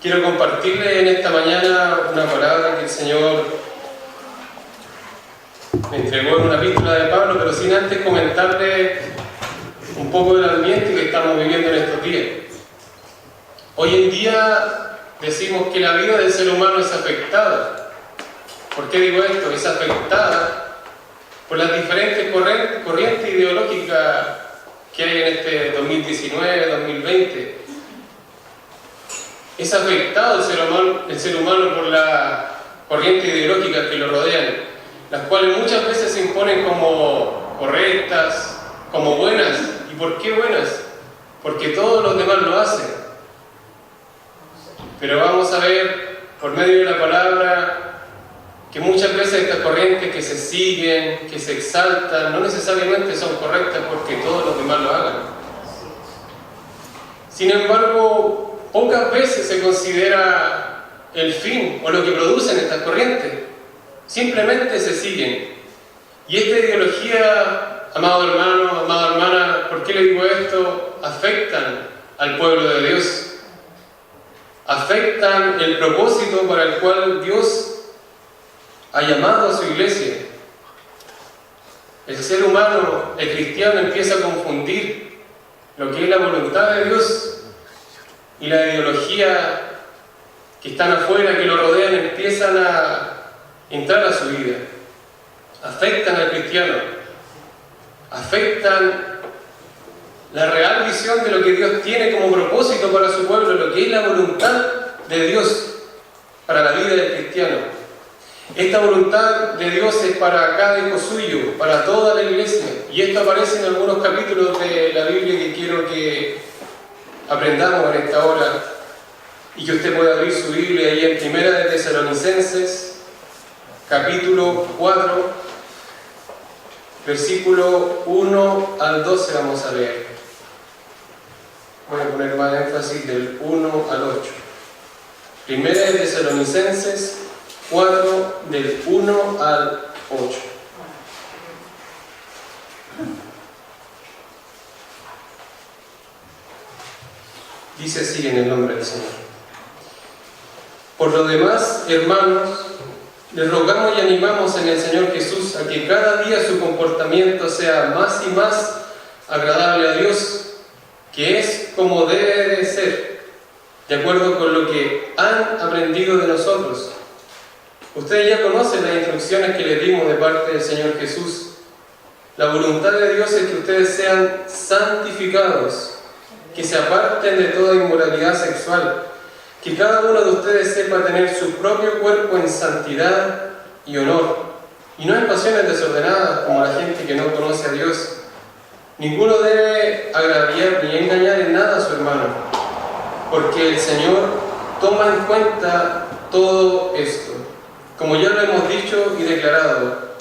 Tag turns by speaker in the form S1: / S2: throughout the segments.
S1: Quiero compartirles en esta mañana una palabra que el Señor me entregó en una epístola de Pablo, pero sin antes comentarles un poco del ambiente que estamos viviendo en estos días. Hoy en día decimos que la vida del ser humano es afectada. ¿Por qué digo esto? Es afectada por las diferentes corrientes ideológicas que hay en este 2019-2020. Es afectado el ser humano por las corrientes ideológicas que lo rodean, las cuales muchas veces se imponen como correctas, como buenas. ¿Y por qué buenas? Porque todos los demás lo hacen. Pero vamos a ver, por medio de la palabra, que muchas veces estas corrientes que se siguen, que se exaltan, no necesariamente son correctas porque todos los demás lo hagan. Sin embargo, pocas veces se considera el fin o lo que producen estas corrientes. Simplemente se siguen. Y esta ideología, amado hermano, amada hermana, ¿por qué le digo esto? Afectan al pueblo de Dios. Afectan el propósito para el cual Dios ha llamado a su iglesia. El ser humano, el cristiano, empieza a confundir lo que es la voluntad de Dios y la ideología que están afuera, que lo rodean, empiezan a entrar a su vida. Afectan al cristiano, afectan la real visión de lo que Dios tiene como propósito para su pueblo, lo que es la voluntad de Dios para la vida del cristiano. Esta voluntad de Dios es para cada hijo suyo, para toda la iglesia, y esto aparece en algunos capítulos de la Biblia que quiero que aprendamos en esta hora, y que usted pueda abrir su Biblia ahí en Primera de Tesalonicenses, capítulo 4, versículo 1 al 12 vamos a leer. Voy a poner más énfasis del 1 al 8. Primera de Tesalonicenses 4, del 1 al 8. Dice así en el nombre del Señor. Por lo demás, hermanos, les rogamos y animamos en el Señor Jesús a que cada día su comportamiento sea más y más agradable a Dios, que es como debe de ser, de acuerdo con lo que han aprendido de nosotros. Ustedes ya conocen las instrucciones que les dimos de parte del Señor Jesús. La voluntad de Dios es que ustedes sean santificados, que se aparten de toda inmoralidad sexual, que cada uno de ustedes sepa tener su propio cuerpo en santidad y honor, y no en pasiones desordenadas como la gente que no conoce a Dios. Ninguno debe agraviar ni engañar en nada a su hermano, porque el Señor toma en cuenta todo esto, como ya lo hemos dicho y declarado,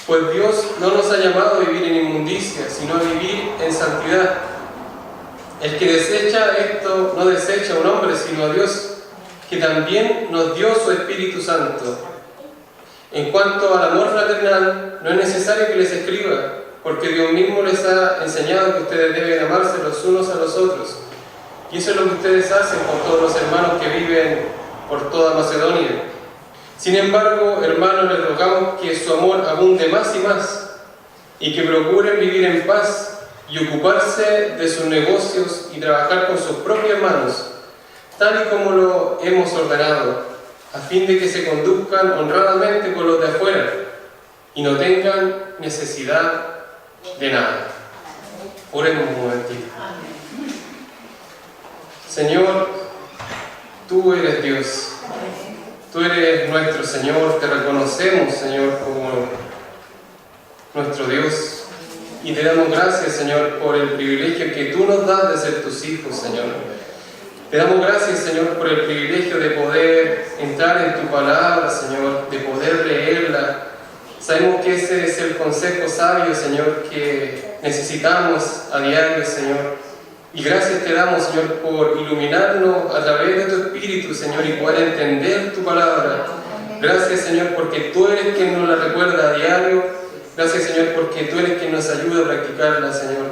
S1: pues Dios no nos ha llamado a vivir en inmundicia, sino a vivir en santidad. El que desecha esto no desecha a un hombre, sino a Dios, que también nos dio su Espíritu Santo. En cuanto al amor fraternal, no es necesario que les escriba, porque Dios mismo les ha enseñado que ustedes deben amarse los unos a los otros. Y eso es lo que ustedes hacen con todos los hermanos que viven por toda Macedonia. Sin embargo, hermanos, les rogamos que su amor abunde más y más, y que procuren vivir en paz y ocuparse de sus negocios y trabajar con sus propias manos, tal y como lo hemos ordenado, a fin de que se conduzcan honradamente con los de afuera y no tengan necesidad de nada. Oremos un momentito. Señor, tú eres Dios. Tú eres nuestro Señor, te reconocemos, Señor, como nuestro Dios. Y te damos gracias, Señor, por el privilegio que tú nos das de ser tus hijos, Señor. Te damos gracias, Señor, por el privilegio de poder entrar en tu palabra, Señor, de poder leerla. Sabemos que ese es el consejo sabio, Señor, que necesitamos a diario, Señor. Y gracias te damos, Señor, por iluminarnos a través de tu Espíritu, Señor, y poder entender tu palabra. Gracias, Señor, porque tú eres quien nos la recuerda a diario. Gracias, Señor, porque tú eres quien nos ayuda a practicarla, Señor.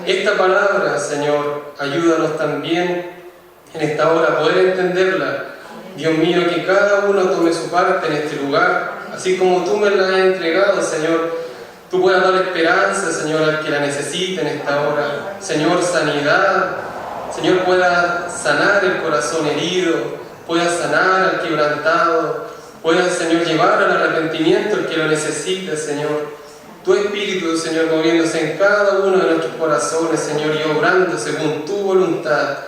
S1: Esta palabra, Señor, ayúdanos también en esta hora poder entenderla. Dios mío, que cada uno tome su parte en este lugar, así como tú me la has entregado, Señor. Tú puedas dar esperanza, Señor, al que la necesite en esta hora. Señor, sanidad. Señor, pueda sanar el corazón herido, pueda sanar al quebrantado, pueda, Señor, llevar al arrepentimiento el que lo necesite, Señor. Tu Espíritu, Señor, moviéndose en cada uno de nuestros corazones, Señor, y obrando según tu voluntad.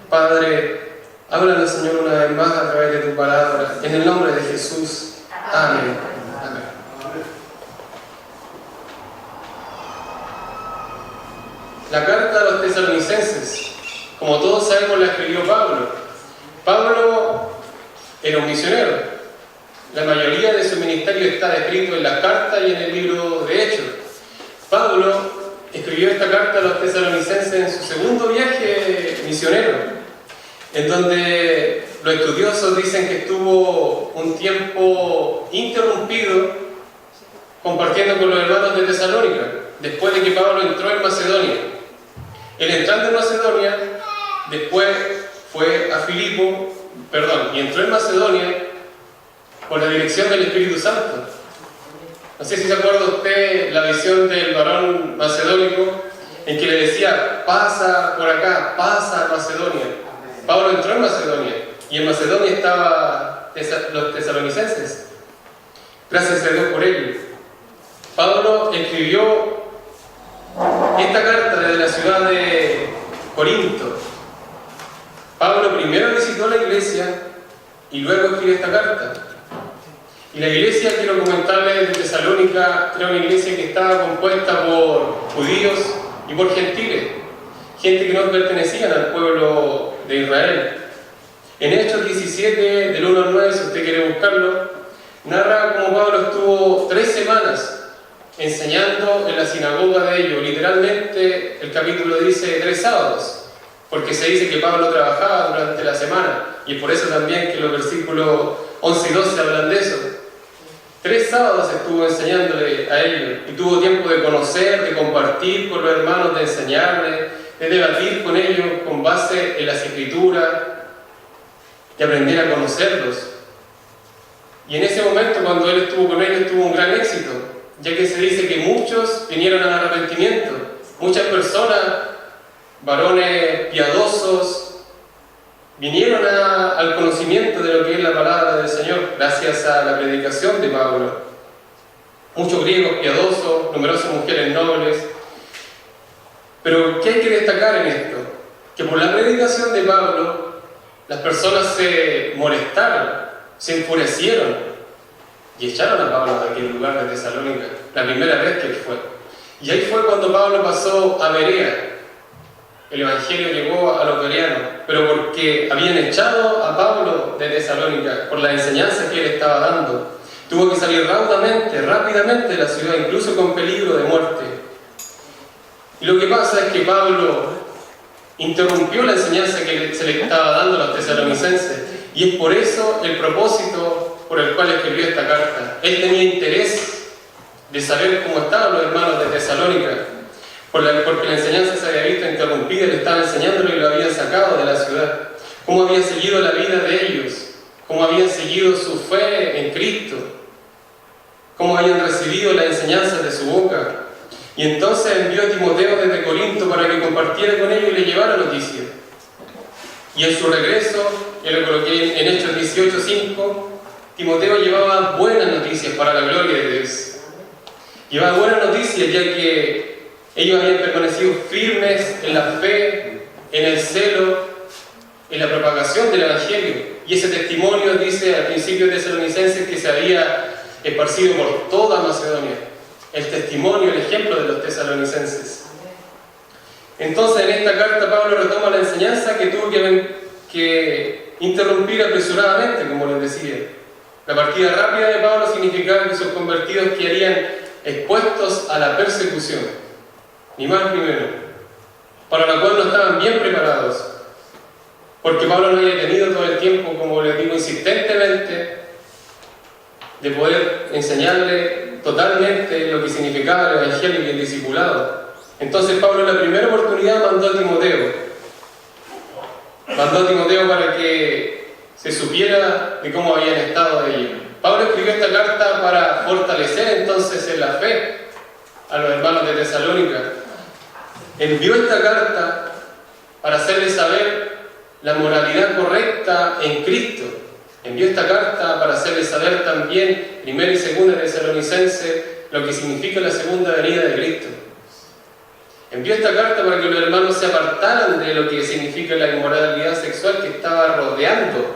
S1: Padre, háblanos, Señor, una vez más a través de tu palabra, en el nombre de Jesús. Amén. Amén. La carta a los tesalonicenses, como todos sabemos, la escribió Pablo. Pablo era un misionero. La mayoría de su ministerio está descrito en la carta y en el libro de Hechos. Pablo escribió esta carta a los tesalonicenses en su segundo viaje misionero, en donde los estudiosos dicen que estuvo un tiempo interrumpido compartiendo con los hermanos de Tesalónica, después de que Pablo entró en Macedonia. Él entrando en Macedonia, después fue a y entró en Macedonia por la dirección del Espíritu Santo. No sé si se acuerda usted la visión del varón macedónico en que le decía: pasa por acá, pasa a Macedonia. Pablo entró en Macedonia y en Macedonia estaban los tesalonicenses. Gracias a Dios por ello. Pablo escribió esta carta desde la ciudad de Corinto. Pablo primero visitó la iglesia y luego escribió esta carta. Y la iglesia, quiero comentarles, de Tesalónica era una iglesia que estaba compuesta por judíos y por gentiles, gente que no pertenecían al pueblo de Israel. En Hechos 17, del 1 al 9, si usted quiere buscarlo, narra cómo Pablo estuvo 3 semanas enseñando en la sinagoga de ellos. Literalmente el capítulo dice 3 sábados, porque se dice que Pablo trabajaba durante la semana, y es por eso también que los versículos 11 y 12 hablan de eso. 3 sábados estuvo enseñándole a ellos, y tuvo tiempo de conocer, de compartir con los hermanos, de enseñarles, de debatir con ellos con base en las Escrituras, de aprender a conocerlos. Y en ese momento, cuando él estuvo con ellos, tuvo un gran éxito, ya que se dice que muchos vinieron al arrepentimiento. Muchas personas, varones piadosos, vinieron al conocimiento de lo que es la palabra del Señor, gracias a la predicación de Pablo. Muchos griegos piadosos, numerosas mujeres nobles. Pero ¿qué hay que destacar en esto? Que por la predicación de Pablo, las personas se molestaron, se enfurecieron y echaron a Pablo de aquel lugar de Tesalónica, la primera vez que él fue. Y ahí fue cuando Pablo pasó a Berea. El Evangelio llegó a los bereanos, pero porque habían echado a Pablo de Tesalónica por la enseñanza que él estaba dando. Tuvo que salir rápidamente de la ciudad, incluso con peligro de muerte. Y lo que pasa es que Pablo interrumpió la enseñanza que se le estaba dando a los tesalonicenses, y es por eso el propósito por el cual escribió esta carta. Él tenía interés de saber cómo estaban los hermanos de Tesalónica, porque la enseñanza se había visto interrumpida, le estaba enseñándolo y lo habían sacado de la ciudad. Cómo habían seguido la vida de ellos, cómo habían seguido su fe en Cristo, cómo habían recibido la enseñanza de su boca. Y entonces envió a Timoteo desde Corinto para que compartiera con ellos y le llevara noticias. Y en su regreso, yo lo coloqué en Hechos 18:5, Timoteo llevaba buenas noticias para la gloria de Dios. Llevaba buenas noticias, ya que ellos habían permanecido firmes en la fe, en el celo, en la propagación del Evangelio. Y ese testimonio, dice al principio de Tesalonicenses, que se había esparcido por toda Macedonia. El testimonio, el ejemplo de los tesalonicenses. Entonces, en esta carta Pablo retoma la enseñanza que tuvo que interrumpir apresuradamente, como les decía. La partida rápida de Pablo significaba que sus convertidos quedarían expuestos a la persecución, ni más ni menos, para la cual no estaban bien preparados, porque Pablo no había tenido todo el tiempo, como les digo, insistentemente, de poder enseñarle totalmente lo que significaba el Evangelio y el discipulado. Entonces Pablo en la primera oportunidad mandó a Timoteo mandó a Timoteo para que se supiera de cómo habían estado ellos. Pablo escribió esta carta para fortalecer entonces en la fe a los hermanos de Tesalónica. Envió esta carta para hacerles saber la moralidad correcta en Cristo. Envió esta carta para hacerles saber también, primera y segunda Tesalonicenses, lo que significa la segunda venida de Cristo. Envió esta carta para que los hermanos se apartaran de lo que significa la inmoralidad sexual que estaba rodeando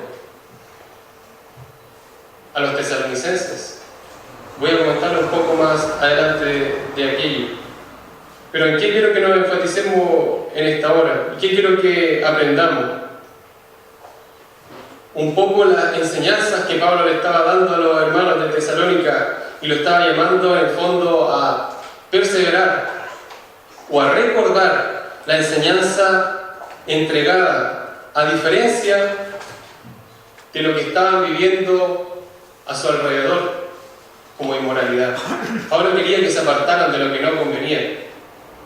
S1: a los tesalonicenses. Voy a comentar un poco más adelante de aquello. Pero ¿en qué quiero que nos enfaticemos en esta hora? ¿Y qué quiero que aprendamos? Un poco las enseñanzas que Pablo le estaba dando a los hermanos de Tesalónica y lo estaba llamando en el fondo a perseverar o a recordar la enseñanza entregada, a diferencia de lo que estaban viviendo a su alrededor como inmoralidad. Pablo quería que se apartaran de lo que no convenía.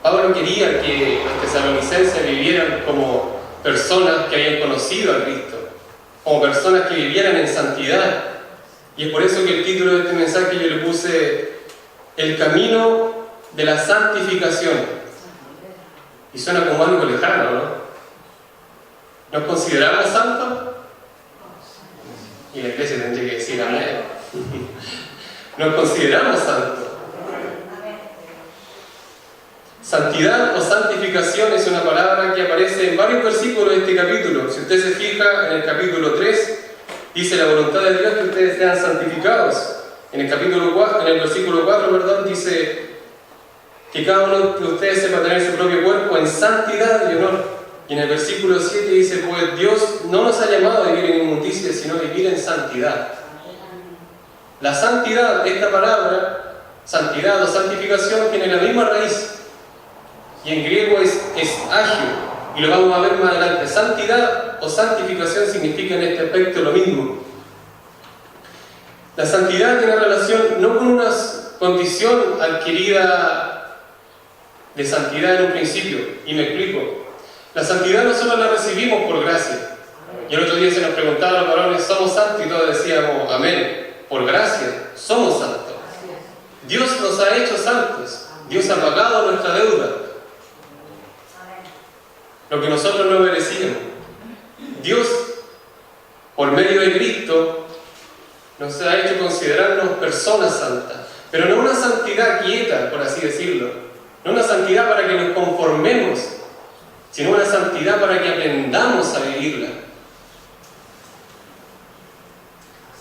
S1: Pablo quería que los tesalonicenses vivieran como personas que habían conocido a Cristo, como personas que vivieran en santidad. Y es por eso que el título de este mensaje yo le puse El camino de la santificación. Y suena como algo lejano, ¿no? ¿Nos consideramos santos? Y la iglesia tendría que decir amén. ¿Nos consideramos santos? Santidad o santificación es una palabra que aparece en varios versículos de este capítulo. Si usted se fija en el capítulo 3, dice la voluntad de Dios que ustedes sean santificados. En el capítulo 4, en el versículo 4, dice que cada uno de ustedes sepa tener su propio cuerpo en santidad y honor. Y en el versículo 7 dice, pues Dios no nos ha llamado a vivir en inmundicia, sino a vivir en santidad. La santidad, esta palabra, santidad o santificación, tiene la misma raíz. Y en griego es agio, y lo vamos a ver más adelante. Santidad o santificación significa en este aspecto lo mismo. La santidad tiene relación no con una condición adquirida de santidad en un principio, y me explico. La santidad nosotros la recibimos por gracia. Y el otro día se nos preguntaba a los varones, ¿somos santos? Y todos decíamos, amén, por gracia, somos santos. Dios nos ha hecho santos, Dios ha pagado nuestra deuda, lo que nosotros no merecíamos. Dios, por medio de Cristo, nos ha hecho considerarnos personas santas, pero no una santidad quieta, por así decirlo, no una santidad para que nos conformemos, sino una santidad para que aprendamos a vivirla.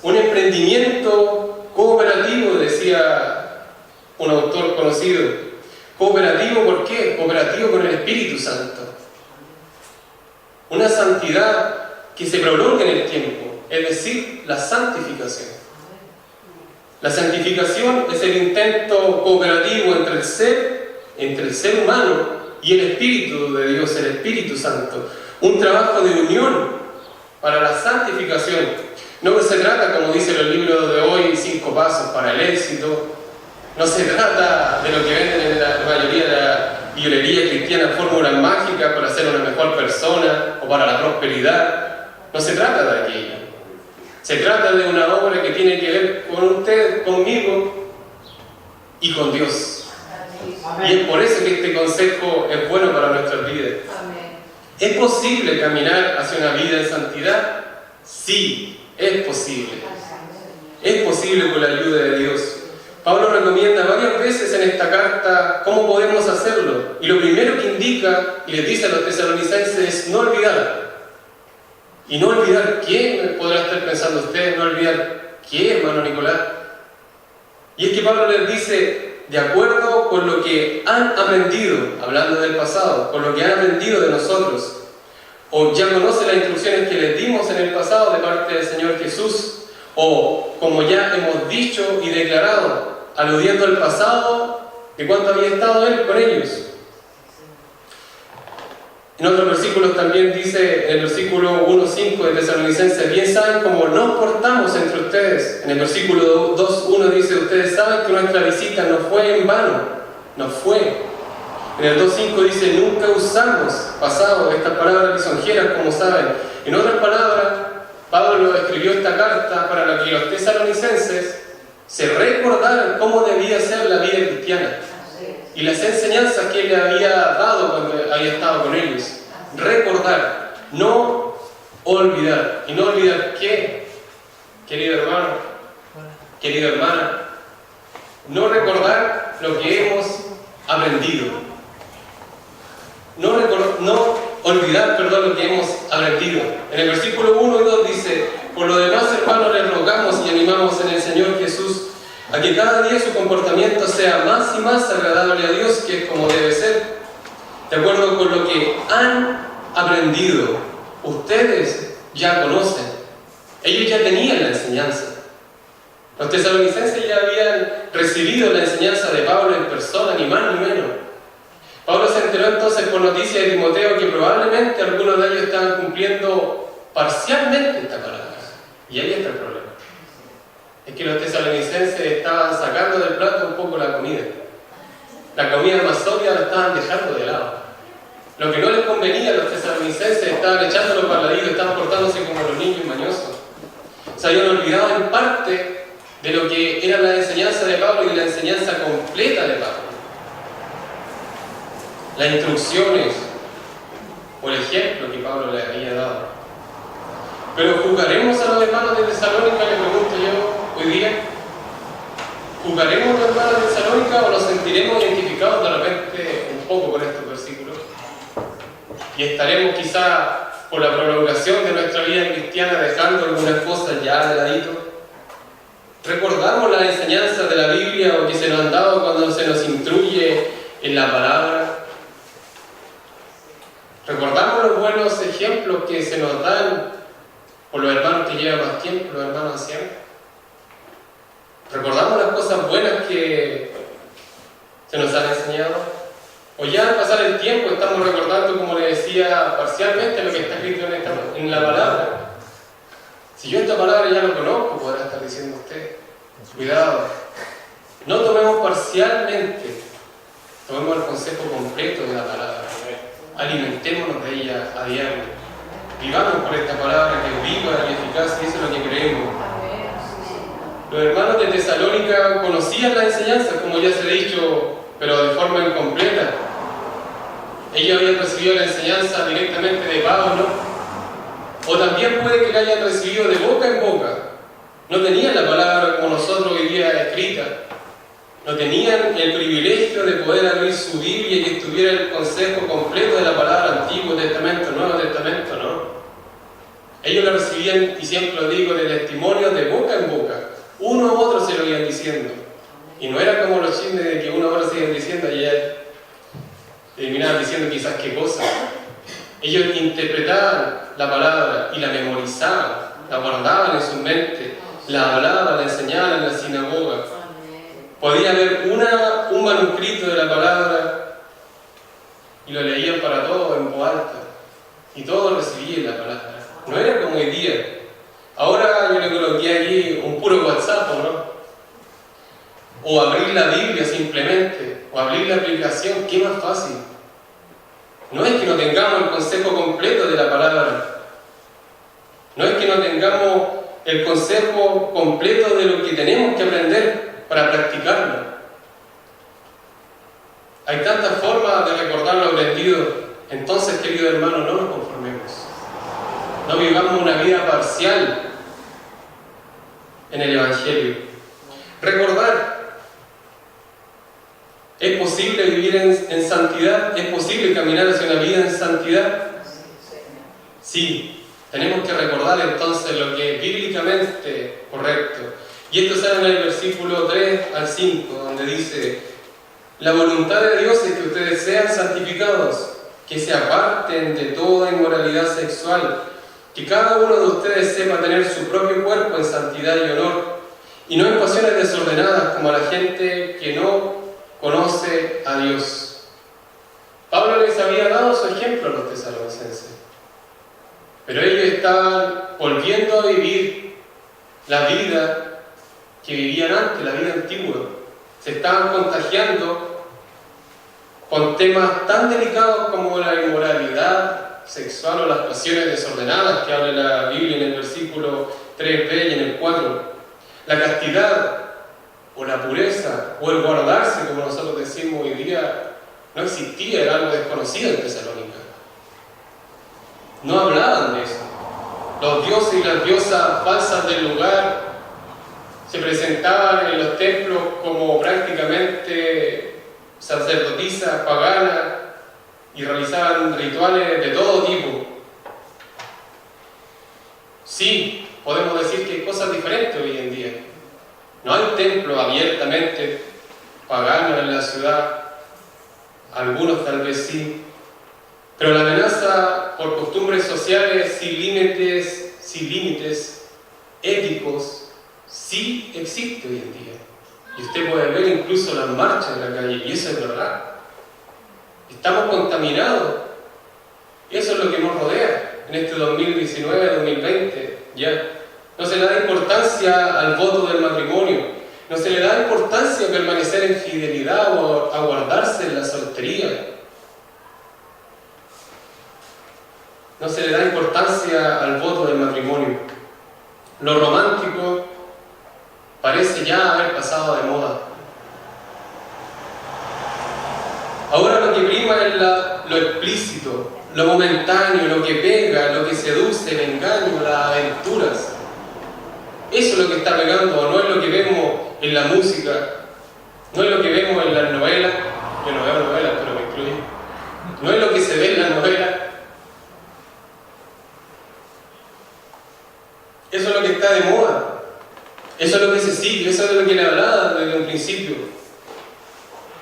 S1: Un emprendimiento cooperativo, decía un autor conocido. ¿Cooperativo por qué? Cooperativo con el Espíritu Santo. Una santidad que se prolonga en el tiempo, es decir, la santificación. La santificación es el intento cooperativo entre el ser humano y el Espíritu de Dios, el Espíritu Santo. Un trabajo de unión para la santificación. No se trata, como dicen los libros de hoy, 5 pasos para el éxito. No se trata de lo que venden en la mayoría de la librería cristiana, fórmulas mágicas para ser una mejor persona o para la prosperidad. No se trata de aquello. Se trata de una obra que tiene que ver con usted, conmigo y con Dios. Amén. Y es por eso que este consejo es bueno para nuestras vidas. Amén. ¿Es posible caminar hacia una vida en santidad? Sí, es posible. Es posible con la ayuda de Dios. Pablo recomienda varias veces en esta carta cómo podemos hacerlo. Y lo primero que indica y les dice a los tesalonicenses es no olvidar. Y no olvidar qué, podrá estar pensando usted, no olvidar qué, hermano Nicolás. Y es que Pablo les dice, de acuerdo con lo que han aprendido, hablando del pasado, con lo que han aprendido de nosotros, o ya conocen las instrucciones que les dimos en el pasado de parte del Señor Jesús, o como ya hemos dicho y declarado, aludiendo al pasado de cuánto había estado Él con ellos. En otros versículos también dice, en el versículo 1.5 de Tesalonicenses, bien saben cómo nos portamos entre ustedes. En el versículo 2.1 dice, ustedes saben que nuestra visita no fue en vano, no fue. En el 2.5 dice, nunca usamos pasado estas palabras lisonjeras, como saben. En otras palabras, Pablo escribió esta carta para que los tesalonicenses se recordaran cómo debía ser la vida cristiana y las enseñanzas que él le había dado cuando había estado con ellos. Recordar, no olvidar. Y no olvidar qué, querido hermano, querida hermana, no recordar lo que hemos aprendido. No olvidar, lo que hemos aprendido. En el versículo 1 y 2 dice, por lo demás, hermanos, les rogamos y animamos en el Señor Jesús a que cada día su comportamiento sea más y más agradable a Dios, que es como debe ser, de acuerdo con lo que han aprendido. Ustedes ya conocen. Ellos ya tenían la enseñanza. Los tesalonicenses ya habían recibido la enseñanza de Pablo en persona, ni más ni menos. Pablo se enteró entonces por noticias de Timoteo que probablemente algunos de ellos estaban cumpliendo parcialmente esta palabra. Y ahí está el problema. Es que los tesalonicenses estaban sacando del plato un poco la comida. La comida más obvia la estaban dejando de lado. Lo que no les convenía a los tesalonicenses estaban echándolo para el ladito, estaban portándose como los niños mañosos. Se habían olvidado en parte de lo que era la enseñanza de Pablo y la enseñanza completa de Pablo. Las instrucciones o el ejemplo que Pablo le había dado. Pero ¿juzgaremos a los hermanos de Tesalónica? Le pregunto yo hoy día. ¿Juzgaremos a los hermanos de Tesalónica o nos sentiremos identificados de repente un poco con estos versículos? Y estaremos quizá por la prolongación de nuestra vida cristiana dejando algunas cosas ya de ladito. ¿Recordamos las enseñanzas de la Biblia o que se nos han dado cuando se nos instruye en la palabra? ¿Recordamos los buenos ejemplos que se nos dan por los hermanos que llevan más tiempo, los hermanos ancianos? ¿Recordamos las cosas buenas que se nos han enseñado? ¿O ya al pasar el tiempo estamos recordando, como le decía, parcialmente lo que está escrito en la palabra? Si yo esta palabra ya lo conozco, podrá estar diciendo usted. Cuidado, no tomemos parcialmente, tomemos el consejo completo de la palabra. Alimentémonos de ella a diario. Vivamos por esta palabra que es viva y eficaz, y eso es lo que creemos. Los hermanos de Tesalónica conocían la enseñanza, como ya se ha dicho, pero de forma incompleta. Ellos habían recibido la enseñanza directamente de Pablo, o también puede que la hayan recibido de boca en boca. No tenían la palabra como nosotros hoy día escrita. No tenían el privilegio de poder abrir su Biblia y que estuviera el consejo completo de la palabra Antiguo Testamento, Nuevo Testamento, ¿no? Ellos la recibían, y siempre lo digo, de testimonio de boca en boca. Uno u otro se lo iban diciendo. Y no era como los chismes de que uno ahora se iban diciendo y ya terminaban diciendo quizás qué cosa. Ellos interpretaban la palabra y la memorizaban, la guardaban en su mente, la hablaban, la enseñaban en la sinagoga. Podía haber un manuscrito de la palabra y lo leían para todos en voz alta. Y todos recibían la palabra. No era como hoy día. Ahora yo le coloqué aquí un puro WhatsApp, ¿no? O abrir la Biblia simplemente, o abrir la aplicación, ¿qué más fácil? No es que no tengamos el consejo completo de la palabra. No es que no tengamos el consejo completo de lo que tenemos que aprender para practicarlo. Hay tantas formas de recordar lo aprendido. Entonces, querido hermano, no nos conformemos. No vivamos una vida parcial en el Evangelio. Recordar. ¿Es posible vivir en santidad? ¿Es posible caminar hacia una vida en santidad? Sí. Tenemos que recordar entonces lo que es bíblicamente correcto. Y esto sale en el versículo 3 al 5, donde dice: la voluntad de Dios es que ustedes sean santificados, que se aparten de toda inmoralidad sexual, que cada uno de ustedes sepa tener su propio cuerpo en santidad y honor, y no en pasiones desordenadas como la gente que no conoce a Dios. Pablo les había dado su ejemplo a los tesalonicenses, pero ellos estaban volviendo a vivir la vida que vivían antes, la vida antigua. Se estaban contagiando con temas tan delicados como la inmoralidad sexual o las pasiones desordenadas que habla la Biblia en el versículo 3b y en el 4, la castidad o la pureza o el guardarse, como nosotros decimos hoy día, no existía, era algo desconocido en Tesalónica. No hablaban de eso. Los dioses y las diosas falsas del lugar se presentaban en los templos como prácticamente sacerdotisas paganas y realizaban rituales de todo tipo. Sí, podemos decir que hay cosas diferentes hoy en día. No hay templos abiertamente paganos en la ciudad, algunos tal vez sí, pero la amenaza por costumbres sociales sin límites éticos, sí existe hoy en día. Y usted puede ver incluso las marchas en la calle, y eso es verdad. Estamos contaminados. Y eso es lo que nos rodea en este 2019-2020. Ya. No se le da importancia al voto del matrimonio. No se le da importancia a permanecer en fidelidad o a guardarse en la soltería. No se le da importancia al voto del matrimonio. Lo romántico parece ya haber pasado de moda. Ahora lo que prima es lo explícito, lo momentáneo, lo que pega, lo que seduce, el engaño, las aventuras. Eso es lo que está pegando, no es lo que vemos en la música, no es lo que vemos en las novelas. Yo no veo novelas, pero me incluyo. No es lo que se ve en las novelas. Eso es lo que está de moda. Eso es lo que se sigue, eso es lo que le hablaba desde un principio.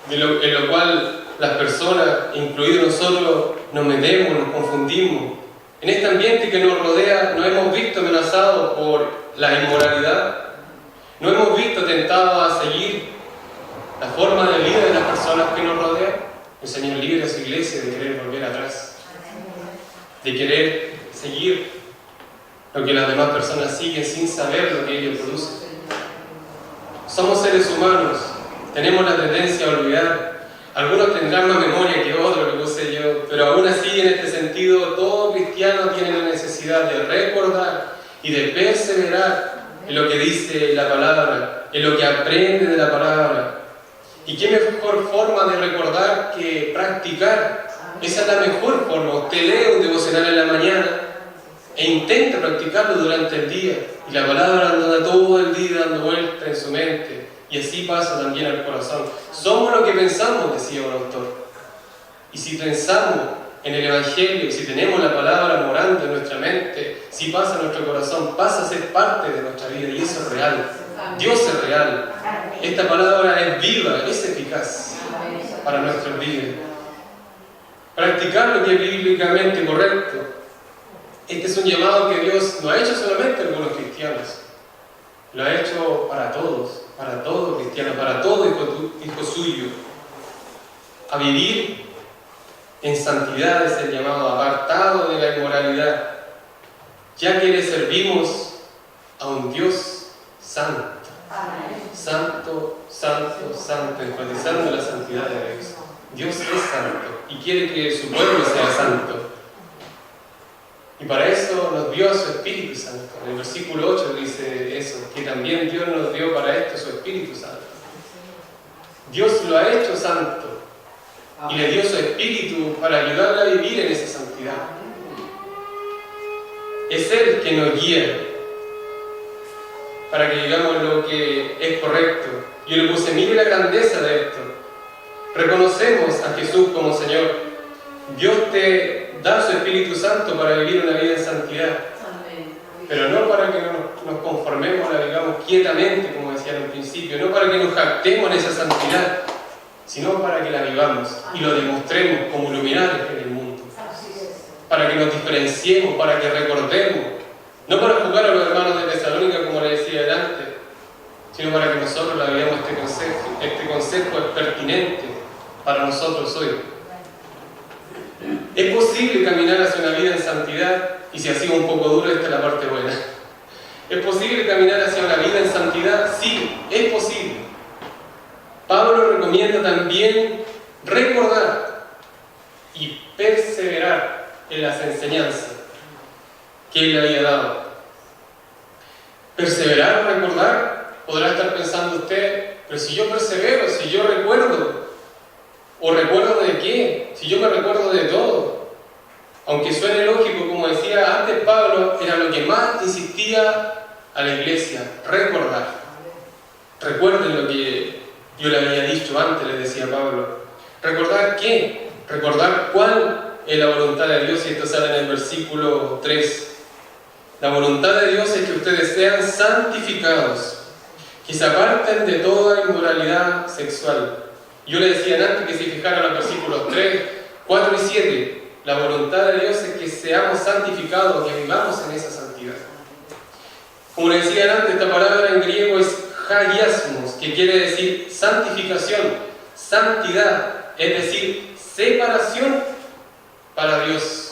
S1: En lo cual las personas, incluidos nosotros, nos metemos, nos confundimos. En este ambiente que nos rodea, nos hemos visto amenazados por la inmoralidad. Nos hemos visto tentados a seguir la forma de vida de las personas que nos rodean. El Señor libre a su iglesia de querer volver atrás, de querer seguir lo que las demás personas siguen sin saber lo que ellos producen. Somos seres humanos, tenemos la tendencia a olvidar. Algunos tendrán más memoria que otros, lo sé yo, pero aún así, en este sentido, todo cristiano tiene la necesidad de recordar y de perseverar en lo que dice la palabra, en lo que aprende de la palabra. ¿Y qué mejor forma de recordar que practicar? Esa es la mejor forma. Usted lee un devocional en la mañana e intenta practicarlo durante el día, y la palabra anda todo el día dando vueltas en su mente, y así pasa también al corazón. Somos lo que pensamos, decía un autor. Y si pensamos en el Evangelio, si tenemos la palabra morando en nuestra mente, si pasa en nuestro corazón, pasa a ser parte de nuestra vida, y eso es real. Dios es real. Esta palabra es viva, es eficaz para nuestras vidas. Practicar lo que es bíblicamente correcto. Este es un llamado que Dios no ha hecho solamente a algunos cristianos, lo ha hecho para todo cristiano, para todo hijo suyo. A vivir en santidad es el llamado, apartado de la inmoralidad, ya que le servimos a un Dios santo. Santo, santo, santo, enfatizando la santidad de Dios. Dios es santo y quiere que su pueblo sea santo. Y para eso nos dio a su Espíritu Santo. En el versículo 8 dice eso, que también Dios nos dio para esto su Espíritu Santo. Dios lo ha hecho santo y le dio su Espíritu para ayudarle a vivir en esa santidad. Es Él que nos guía para que digamos lo que es correcto. Yo le puse, mire la grandeza de esto. Reconocemos a Jesús como Señor. Dios te da su Espíritu Santo para vivir una vida en santidad, pero no para que nos conformemos, la digamos quietamente, como decía en un principio, no para que nos jactemos en esa santidad, sino para que la vivamos y lo demostremos como luminares en el mundo, para que nos diferenciemos, para que recordemos, no para juzgar a los hermanos de Tesalónica, como le decía delante, sino para que nosotros la vivamos. Este consejo es pertinente para nosotros hoy. ¿Es posible caminar hacia una vida en santidad? Y si ha sido un poco duro, esta es la parte buena. ¿Es posible caminar hacia una vida en santidad? Sí, es posible. Pablo recomienda también recordar y perseverar en las enseñanzas que Él le había dado. Perseverar o recordar, podrá estar pensando usted, pero si yo persevero, si yo recuerdo, ¿o recuerdo de qué? Si yo me recuerdo de todo. Aunque suene lógico, como decía antes Pablo, era lo que más insistía a la iglesia, recordar. Recuerden lo que yo le había dicho antes, le decía Pablo. ¿Recordar qué? Recordar cuál es la voluntad de Dios, y esto sale en el versículo 3. La voluntad de Dios es que ustedes sean santificados, que se aparten de toda inmoralidad sexual. Yo le decía antes que se fijaran los versículos 3, 4 y 7. La voluntad de Dios es que seamos santificados, que vivamos en esa santidad. Como le decía antes, esta palabra en griego es hagiasmos, que quiere decir santificación, santidad, es decir, separación para Dios.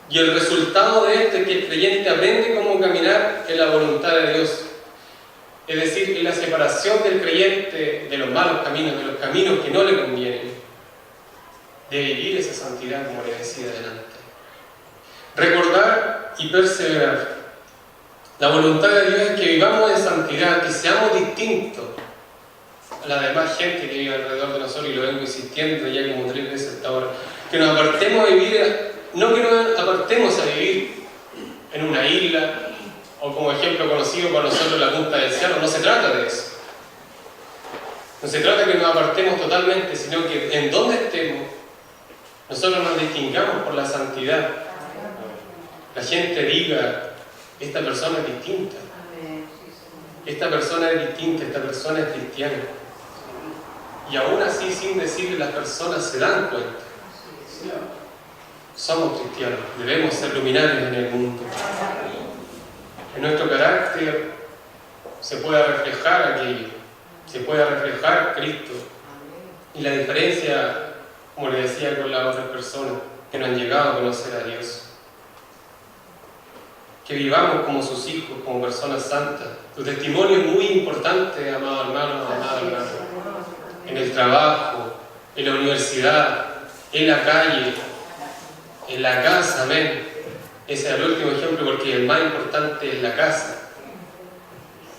S1: Y el resultado de esto es que el creyente aprende cómo caminar en la voluntad de Dios. Es decir, en la separación del creyente de los malos caminos, de los caminos que no le convienen, de vivir esa santidad, como le decía adelante. Recordar y perseverar. La voluntad de Dios es que vivamos en santidad, que seamos distintos a la demás gente que vive alrededor de nosotros, y lo vengo insistiendo ya como 3 veces hasta ahora. Que nos apartemos a vivir, no que nos apartemos a vivir en una isla, o como ejemplo conocido para nosotros la punta del cerro. No se trata de eso. No se trata de que nos apartemos totalmente, sino que en donde estemos, nosotros nos distingamos por la santidad. La gente diga, esta persona es distinta. Esta persona es distinta, esta persona es cristiana. Y aún así, sin decirle, las personas se dan cuenta. Somos cristianos, debemos ser luminarios en el mundo. En nuestro carácter se puede reflejar aquello, se puede reflejar Cristo. Y la diferencia, como le decía con las otras personas que no han llegado a conocer a Dios. Que vivamos como sus hijos, como personas santas. Tu testimonio es muy importante, amado hermano, amada hermana. En el trabajo, en la universidad, en la calle, en la casa, amén. Ese es el último ejemplo, porque el más importante es la casa.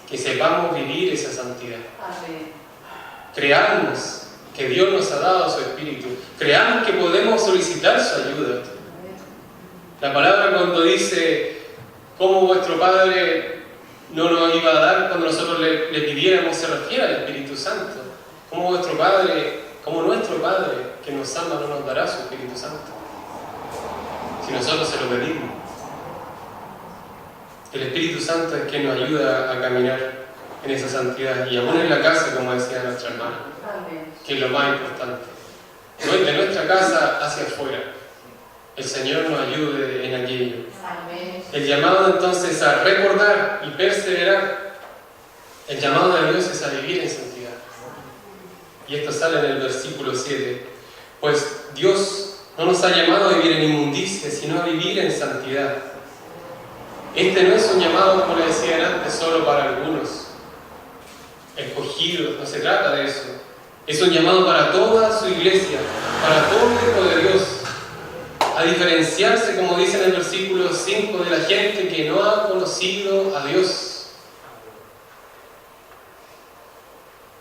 S1: Que sepamos vivir esa santidad. Creamos que Dios nos ha dado su Espíritu. Creamos que podemos solicitar su ayuda. La palabra cuando dice cómo vuestro Padre no nos iba a dar cuando nosotros le pidiéramos, se refiere al Espíritu Santo. Como vuestro Padre, como nuestro Padre que nos ama, no nos dará su Espíritu Santo si nosotros se lo pedimos. El Espíritu Santo es quien nos ayuda a caminar en esa santidad, y aún en la casa, como decía nuestra hermana, que es lo más importante. De nuestra casa hacia afuera, el Señor nos ayude en aquello. El llamado entonces a recordar y perseverar, el llamado de Dios es a vivir en santidad. Y esto sale en el versículo 7. Pues Dios no nos ha llamado a vivir en inmundicia, sino a vivir en santidad. Este no es un llamado, como le decía antes, solo para algunos escogidos, no se trata de eso. Es un llamado para toda su iglesia, para todo el hijo de Dios, a diferenciarse, como dice en el versículo 5, de la gente que no ha conocido a Dios.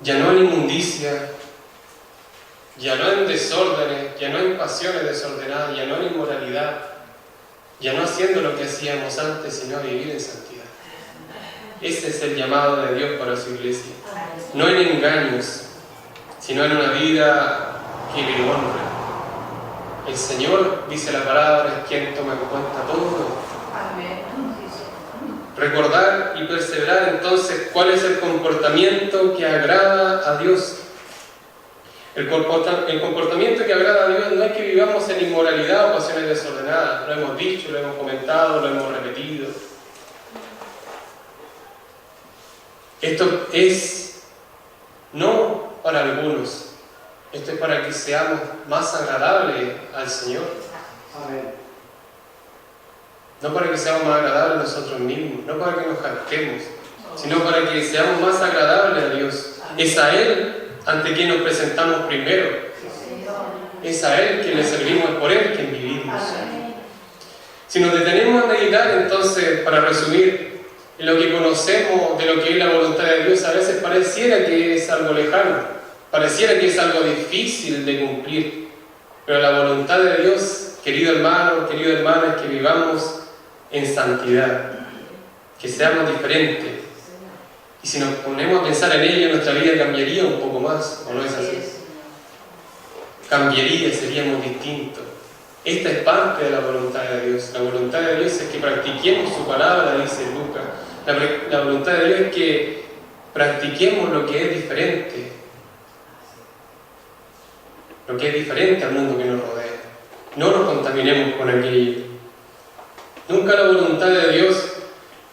S1: Ya no en inmundicia, ya no en desórdenes, ya no en pasiones desordenadas, ya no en inmoralidad, ya no haciendo lo que hacíamos antes, sino a vivir en santidad. Ese es el llamado de Dios para su iglesia. No en engaños, sino en una vida que le honra. El Señor, dice la palabra, es quien toma en cuenta todo. Recordar y perseverar entonces cuál es el comportamiento que agrada a Dios. El comportamiento que agrada a Dios no es que vivamos en inmoralidad o pasiones desordenadas. Lo hemos dicho, lo hemos comentado, lo hemos repetido. Esto es no para algunos. Esto es para que seamos más agradables al Señor. Amén. No para que seamos más agradables a nosotros mismos, no para que nos jactemos, sino para que seamos más agradables a Dios. Es a Él ante quien nos presentamos primero. es a Él que le servimos, es por Él que vivimos. Si nos detenemos a meditar, entonces, para resumir, en lo que conocemos de lo que es la voluntad de Dios, a veces pareciera que es algo lejano, pareciera que es algo difícil de cumplir, pero la voluntad de Dios, querido hermano, querida hermana, es que vivamos en santidad, que seamos diferentes. Y si nos ponemos a pensar en ello, nuestra vida cambiaría un poco más, ¿o no es así? Cambiaría, seríamos distintos. Esta es parte de la voluntad de Dios. La voluntad de Dios es que practiquemos su palabra, dice Lucas. La voluntad de Dios es que practiquemos lo que es diferente. Lo que es diferente al mundo que nos rodea. No nos contaminemos con aquello. Nunca la voluntad de Dios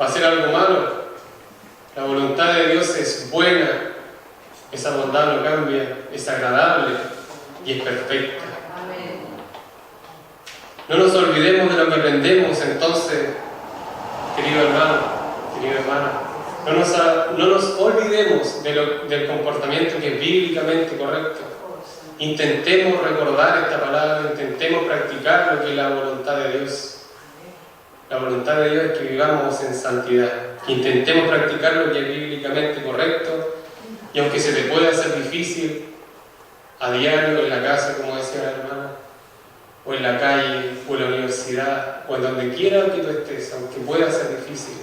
S1: va a ser algo malo. La voluntad de Dios es buena, esa bondad no cambia, es agradable y es perfecta. No nos olvidemos de lo que aprendemos entonces, querido hermano, querida hermana. No nos olvidemos del comportamiento que es bíblicamente correcto. Intentemos recordar esta palabra, intentemos practicar lo que es la voluntad de Dios. La voluntad de Dios es que vivamos en santidad, que intentemos practicar lo que es bíblicamente correcto, y aunque se te pueda hacer difícil, a diario, en la casa, como decía la hermana, o en la calle, o en la universidad, o en donde quiera que tú estés, aunque pueda ser difícil,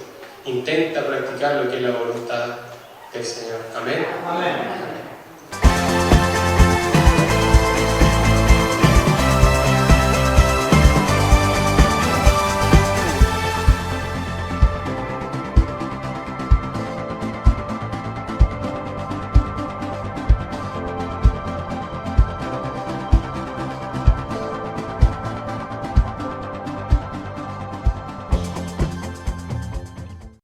S1: intenta practicar lo que es la voluntad del Señor. Amén.
S2: Amén.